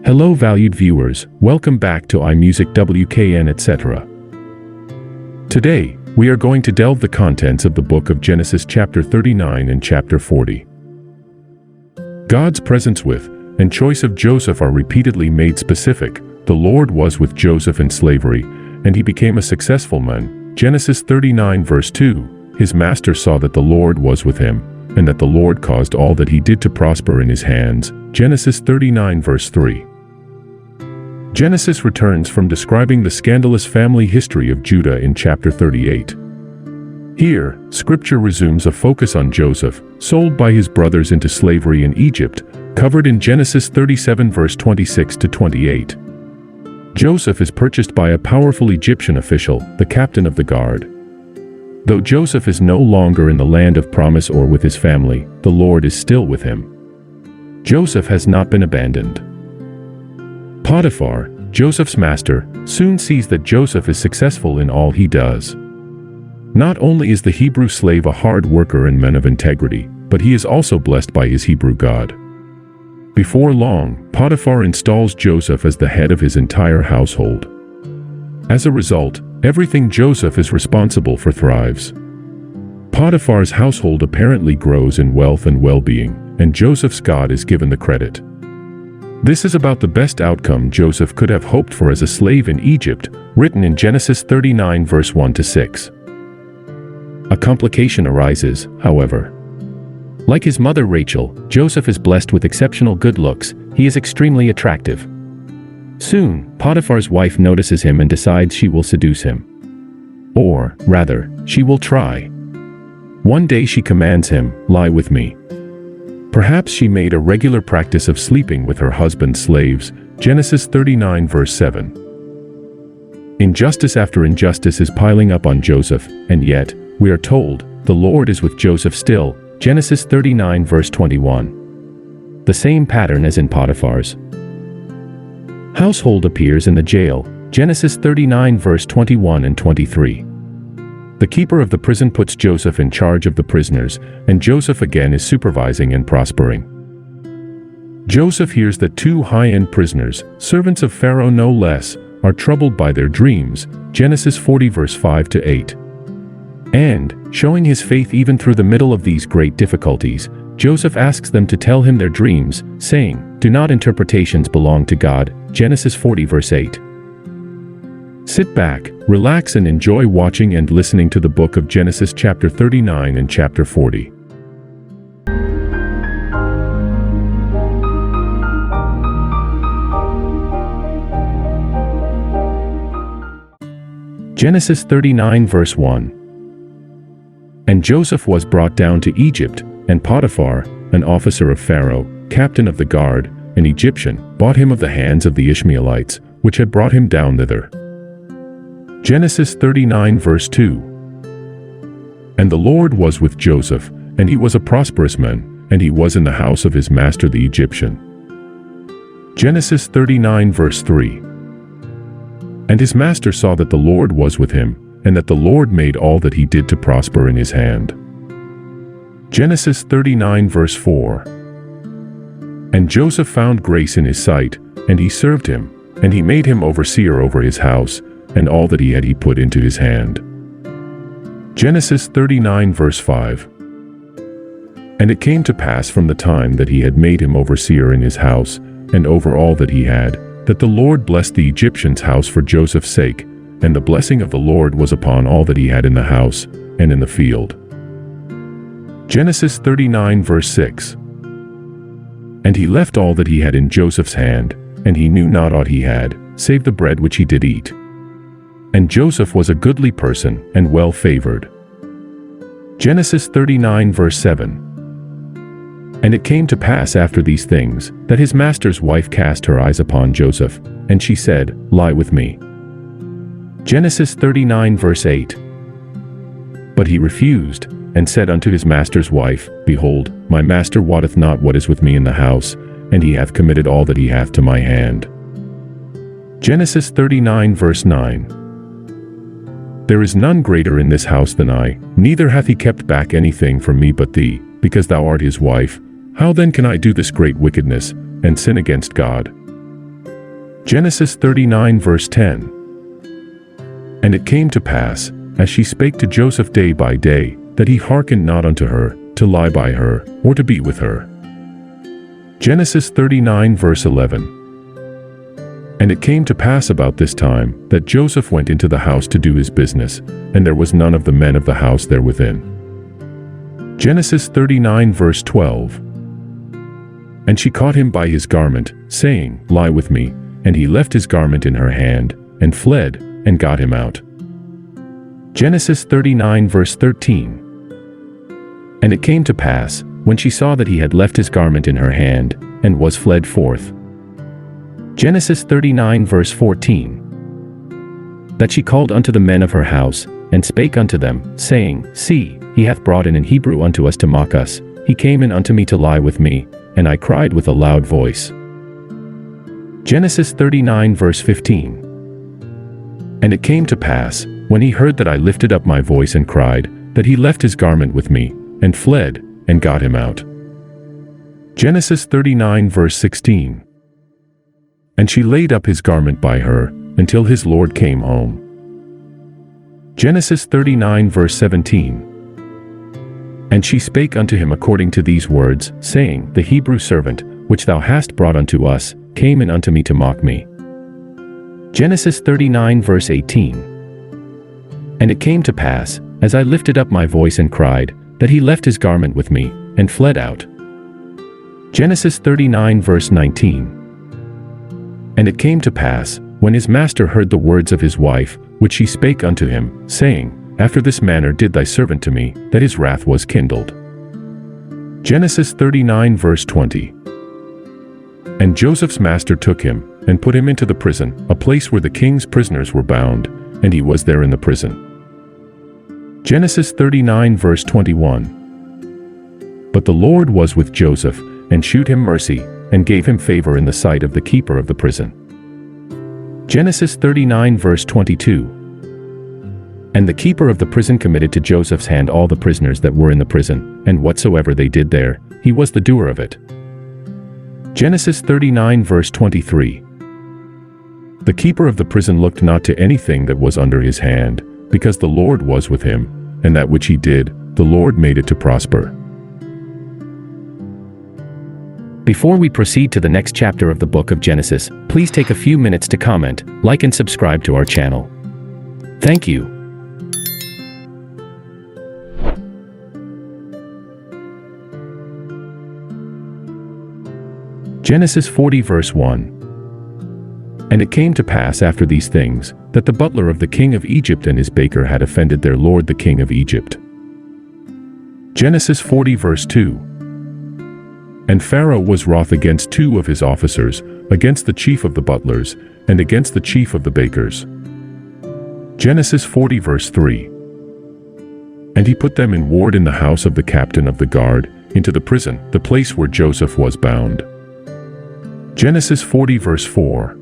Hello valued viewers, welcome back to iMUSICWKN-ETC. Today, we are going to delve the contents of the book of Genesis chapter 39 and chapter 40. God's presence with and choice of Joseph are repeatedly made specific. The Lord was with Joseph in slavery, and he became a successful man. Genesis 39 verse 2, his master saw that the Lord was with him, and that the Lord caused all that he did to prosper in his hands. Genesis 39 verse 3. Genesis returns from describing the scandalous family history of Judah in chapter 38. Here, Scripture resumes a focus on Joseph, sold by his brothers into slavery in Egypt, covered in Genesis 37 verse 26 to 28. Joseph is purchased by a powerful Egyptian official, the captain of the guard. Though Joseph is no longer in the land of promise or with his family, the Lord is still with him. Joseph has not been abandoned. Potiphar, Joseph's master, soon sees that Joseph is successful in all he does. Not only is the Hebrew slave a hard worker and man of integrity, but he is also blessed by his Hebrew God. Before long, Potiphar installs Joseph as the head of his entire household. As a result, everything Joseph is responsible for thrives. Potiphar's household apparently grows in wealth and well-being, and Joseph's God is given the credit. This is about the best outcome Joseph could have hoped for as a slave in Egypt, written in Genesis 39 verse 1 to 6. A complication arises, however. Like his mother Rachel, Joseph is blessed with exceptional good looks. He is extremely attractive. Soon, Potiphar's wife notices him and decides she will seduce him. Or, rather, she will try. One day she commands him, "Lie with me." Perhaps she made a regular practice of sleeping with her husband's slaves, Genesis 39 verse 7. Injustice after injustice is piling up on Joseph, and yet, we are told, the Lord is with Joseph still, Genesis 39 verse 21. The same pattern as in Potiphar's household appears in the jail, Genesis 39 verse 21 and 23. The keeper of the prison puts Joseph in charge of the prisoners, and Joseph again is supervising and prospering. Joseph hears that two high-end prisoners, servants of Pharaoh no less, are troubled by their dreams, Genesis 40 verse 5 to 8. And, showing his faith even through the middle of these great difficulties, Joseph asks them to tell him their dreams, saying, "Do not interpretations belong to God?" Genesis 40 verse 8. Sit back, relax and enjoy watching and listening to the book of Genesis chapter 39 and chapter 40. Genesis 39 verse 1. And Joseph was brought down to Egypt, and Potiphar, an officer of Pharaoh, captain of the guard, an Egyptian, bought him of the hands of the Ishmaelites, which had brought him down thither. Genesis 39 verse 2. And the Lord was with Joseph, and he was a prosperous man, and he was in the house of his master the Egyptian. Genesis 39 verse 3. And his master saw that the Lord was with him, and that the Lord made all that he did to prosper in his hand. Genesis 39 verse 4. And Joseph found grace in his sight, and he served him, and he made him overseer over his house, and all that he had he put into his hand. Genesis 39 verse 5. And it came to pass from the time that he had made him overseer in his house, and over all that he had, that the Lord blessed the Egyptian's house for Joseph's sake, and the blessing of the Lord was upon all that he had in the house, and in the field. Genesis 39 verse 6. And he left all that he had in Joseph's hand, and he knew not aught he had, save the bread which he did eat. And Joseph was a goodly person, and well favored. Genesis 39 verse 7. And it came to pass after these things, that his master's wife cast her eyes upon Joseph, and she said, "Lie with me." Genesis 39 verse 8. But he refused, and said unto his master's wife, "Behold, my master wotteth not what is with me in the house, and he hath committed all that he hath to my hand." Genesis 39 verse 9. There is none greater in this house than I, neither hath he kept back anything from me but thee, because thou art his wife. How then can I do this great wickedness, and sin against God? Genesis 39 verse 10. And it came to pass, as she spake to Joseph day by day, that he hearkened not unto her, to lie by her, or to be with her. Genesis 39 verse 11. And it came to pass about this time, that Joseph went into the house to do his business, and there was none of the men of the house there within. Genesis 39 verse 12. And she caught him by his garment, saying, Lie with me. And he left his garment in her hand, and fled, and got him out. Genesis 39 verse 13. And it came to pass, when she saw that he had left his garment in her hand, and was fled forth. Genesis 39 verse 14. That she called unto the men of her house, and spake unto them, saying, See, he hath brought in an Hebrew unto us to mock us. He came in unto me to lie with me, and I cried with a loud voice. Genesis 39 verse 15. And it came to pass, when he heard that I lifted up my voice and cried, that he left his garment with me, and fled, and got him out. Genesis 39 verse 16. And she laid up his garment by her, until his Lord came home. Genesis 39 verse 17. And she spake unto him according to these words, saying, The Hebrew servant, which thou hast brought unto us, came in unto me to mock me. Genesis 39 verse 18. And it came to pass, as I lifted up my voice and cried, that he left his garment with me, and fled out. Genesis 39 verse 19. And it came to pass, when his master heard the words of his wife, which she spake unto him, saying, After this manner did thy servant to me, that his wrath was kindled. Genesis 39 verse 20. And Joseph's master took him, and put him into the prison, a place where the king's prisoners were bound, and he was there in the prison. Genesis 39 verse 21. But the Lord was with Joseph, and shewed him mercy, and gave him favor in the sight of the keeper of the prison. Genesis 39 verse 22. And the keeper of the prison committed to Joseph's hand all the prisoners that were in the prison, and whatsoever they did there, he was the doer of it. Genesis 39 verse 23. The keeper of the prison looked not to anything that was under his hand, because the Lord was with him, and that which he did, the Lord made it to prosper. Before we proceed to the next chapter of the book of Genesis, please take a few minutes to comment, like and subscribe to our channel. Thank you. Genesis 40 verse 1. And it came to pass after these things, that the butler of the king of Egypt and his baker had offended their lord the king of Egypt. Genesis 40 verse 2. And Pharaoh was wroth against two of his officers, against the chief of the butlers, and against the chief of the bakers. Genesis 40 verse 3. And he put them in ward in the house of the captain of the guard, into the prison, the place where Joseph was bound. Genesis 40 verse 4.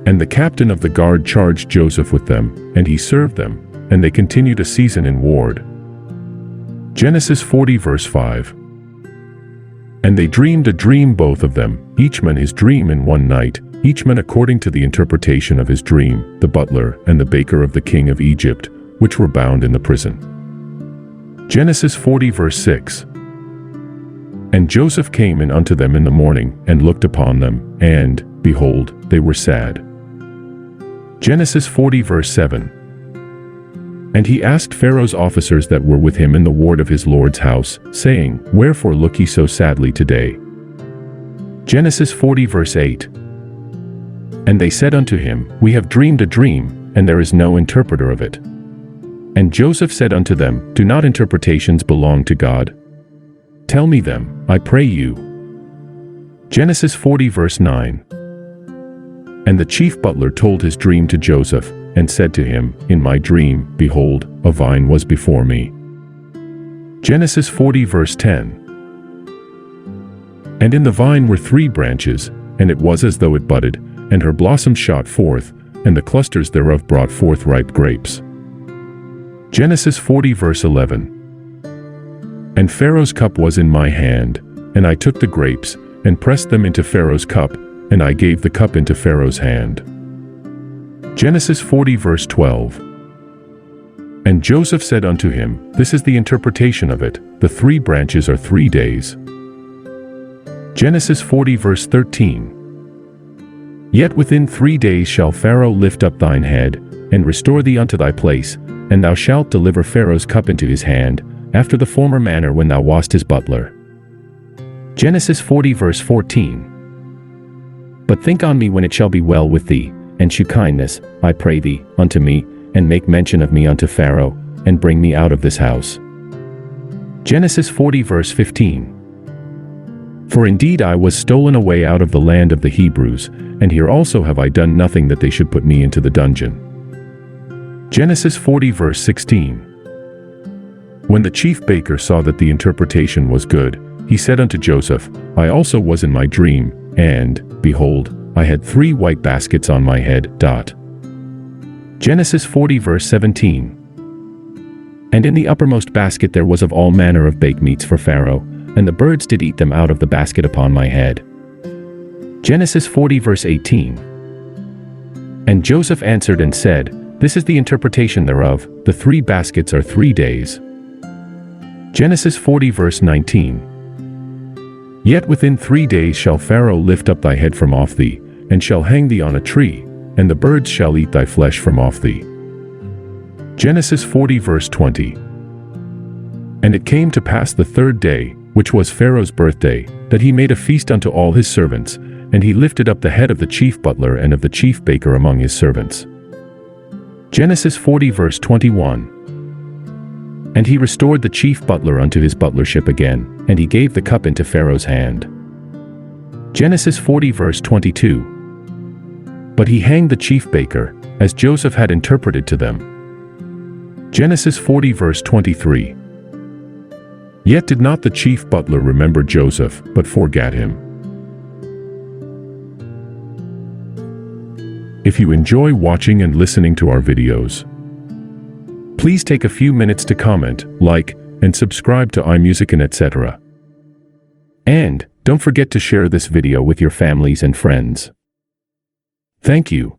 And the captain of the guard charged Joseph with them, and he served them, and they continued a season in ward. Genesis 40 verse 5. And they dreamed a dream both of them, each man his dream in one night, each man according to the interpretation of his dream, the butler and the baker of the king of Egypt, which were bound in the prison. Genesis 40 verse 6. And Joseph came in unto them in the morning, and looked upon them, and, behold, they were sad. Genesis 40 verse 7. And he asked Pharaoh's officers that were with him in the ward of his lord's house, saying, Wherefore look ye so sadly today? Genesis 40 verse 8. And they said unto him, We have dreamed a dream, and there is no interpreter of it. And Joseph said unto them, Do not interpretations belong to God? Tell me them, I pray you. Genesis 40 verse 9. And the chief butler told his dream to Joseph, and said to him, In my dream, behold, a vine was before me. Genesis 40 verse 10. And in the vine were 3 branches, and it was as though it budded, and her blossoms shot forth, and the clusters thereof brought forth ripe grapes. Genesis 40 verse 11. And Pharaoh's cup was in my hand, and I took the grapes, and pressed them into Pharaoh's cup, and I gave the cup into Pharaoh's hand. Genesis 40 verse 12. And Joseph said unto him, This is the interpretation of it, the 3 branches are 3 days. Genesis 40 verse 13. Yet within 3 days shall Pharaoh lift up thine head, and restore thee unto thy place, and thou shalt deliver Pharaoh's cup into his hand, after the former manner when thou wast his butler. Genesis 40 verse 14. But think on me when it shall be well with thee, and shew kindness, I pray thee, unto me, and make mention of me unto Pharaoh, and bring me out of this house. Genesis 40 verse 15. For indeed I was stolen away out of the land of the Hebrews, and here also have I done nothing that they should put me into the dungeon. Genesis 40 verse 16. When the chief baker saw that the interpretation was good, he said unto Joseph, I also was in my dream, and, behold, I had 3 white baskets on my head. Genesis 40 verse 17. And in the uppermost basket there was of all manner of baked meats for Pharaoh, and the birds did eat them out of the basket upon my head. Genesis 40 verse 18. And Joseph answered and said, This is the interpretation thereof, the 3 baskets are 3 days. Genesis 40 verse 19. Yet within 3 days shall Pharaoh lift up thy head from off thee, and shall hang thee on a tree, and the birds shall eat thy flesh from off thee. Genesis 40 verse 20. And it came to pass the 3rd day, which was Pharaoh's birthday, that he made a feast unto all his servants, and he lifted up the head of the chief butler and of the chief baker among his servants. Genesis 40 verse 21. And he restored the chief butler unto his butlership again, and he gave the cup into Pharaoh's hand. Genesis 40 verse 22. But he hanged the chief baker, as Joseph had interpreted to them. Genesis 40 verse 23. Yet did not the chief butler remember Joseph, but forgat him. If you enjoy watching and listening to our videos, please take a few minutes to comment, like, and subscribe to iMUSICWKN-ETC. And don't forget to share this video with your families and friends. Thank you.